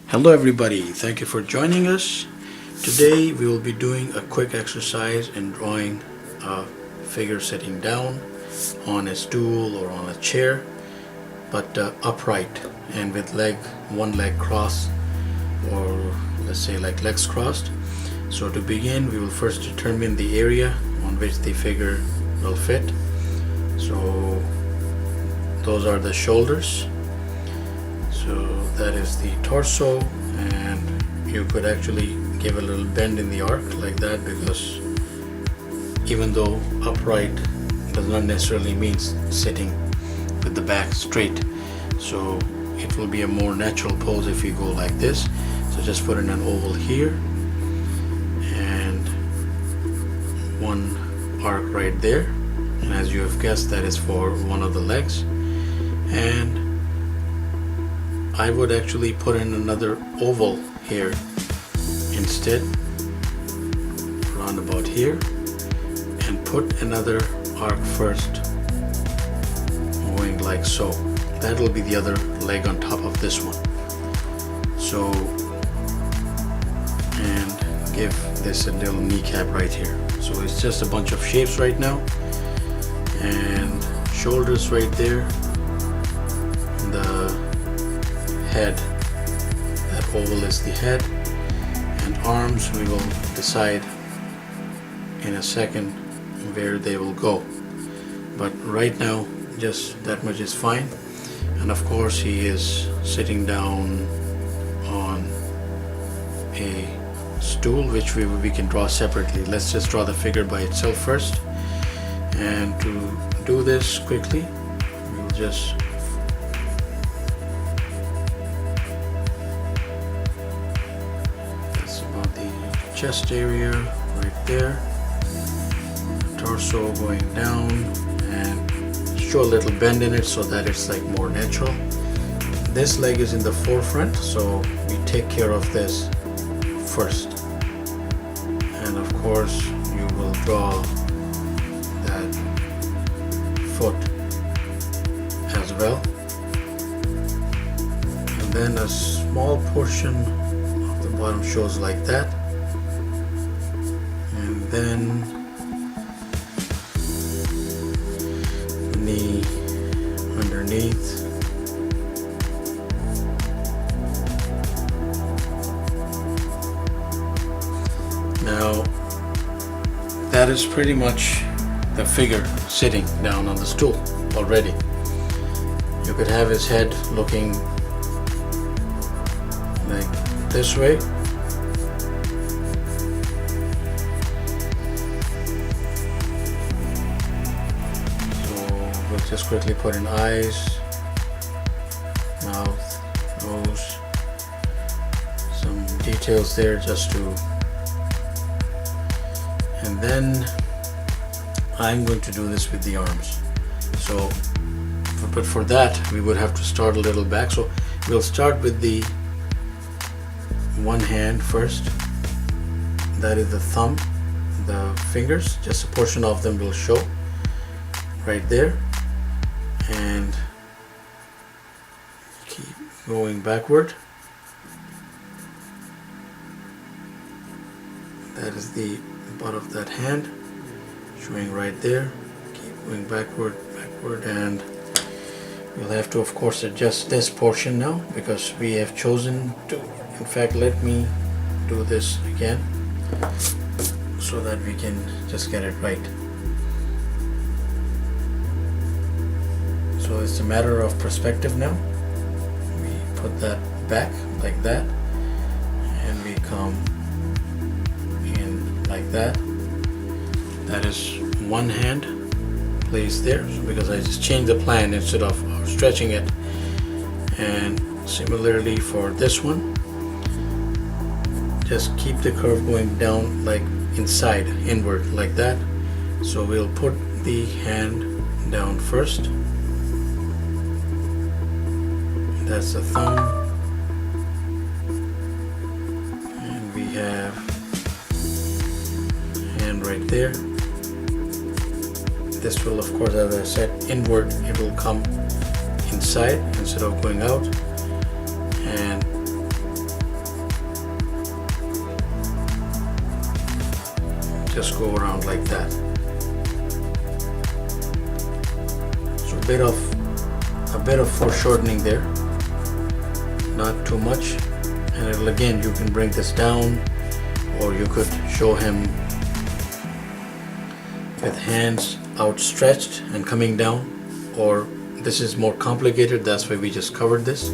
Hello everybody, thank you for joining us. Today we will be doing a quick exercise in drawing a figure sitting down on a stool or on a chair, but upright and with one leg crossed, or let's say like legs crossed. So to begin, we will first determine the area on which the figure will fit. So those are the shoulders. So that is the torso, and you could actually give a little bend in the arc like that, because even though upright does not necessarily mean sitting with the back straight, so it will be a more natural pose if you go like this. So just put in an oval here and one arc right there, and as you have guessed, that is for one of the legs. And I would actually put in another oval here instead, around about here, and put another arc first, going like so. That will be the other leg on top of this one. So, and give this a little kneecap right here. So it's just a bunch of shapes right now, and shoulders right there, the head, that oval is the head, and arms we will decide in a second where they will go, but right now just that much is fine. And of course he is sitting down on a stool, which we can draw separately. Let's just draw the figure by itself first, and to do this quickly we'll just chest area right there, torso going down, and show a little bend in it so that it's like more natural. This leg is in the forefront, so we take care of this first, and of course you will draw that foot as well, and then a small portion of the bottom shows like that. Then knee underneath, now that is pretty much the figure sitting down on the stool already. You could have his head looking like this way, just quickly put in eyes, mouth, nose, some details there just to, and then I'm going to do this with the arms. So, but for that we would have to start a little back. So we'll start with the one hand first, that is the thumb, the fingers, just a portion of them will show right there, and keep going backward. That is the butt of that hand showing right there. Keep going backward, and we'll have to of course adjust this portion now, because we have chosen to, in fact let me do this again so that we can just get it right. So it's a matter of perspective now. We put that back like that, and we come in like that. That is one hand placed there, so because I just changed the plan instead of stretching it. And similarly for this one, just keep the curve going down like inside, inward like that. So we'll put the hand down first. That's the thumb, and we have hand right there. This will of course, as I said, inward, it will come inside instead of going out, and just go around like that. So a bit of foreshortening there, not too much. And it'll, again, you can bring this down, or you could show him with hands outstretched and coming down, or this is more complicated, that's why we just covered this.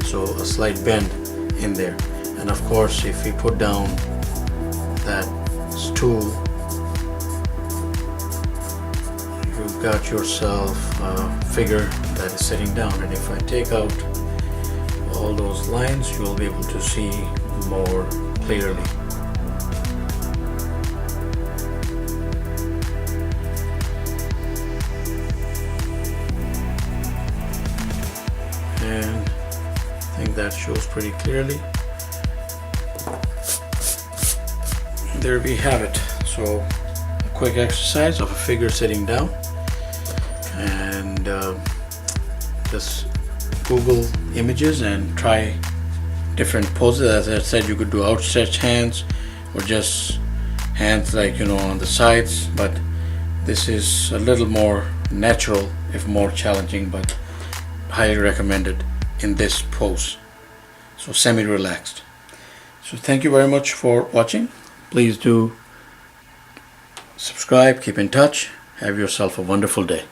So a slight bend in there. And of course, if we put down that stool, you've got yourself a figure that is sitting down. And if I take out all those lines, you'll be able to see more clearly. And I think that shows pretty clearly. There we have it. So a quick exercise of a figure sitting down, and just Google images and try different poses. As I said, you could do outstretched hands or just hands like, on the sides, but this is a little more natural, if more challenging, but highly recommended in this pose. So semi-relaxed. So thank you very much for watching. Please do subscribe, keep in touch, have yourself a wonderful day.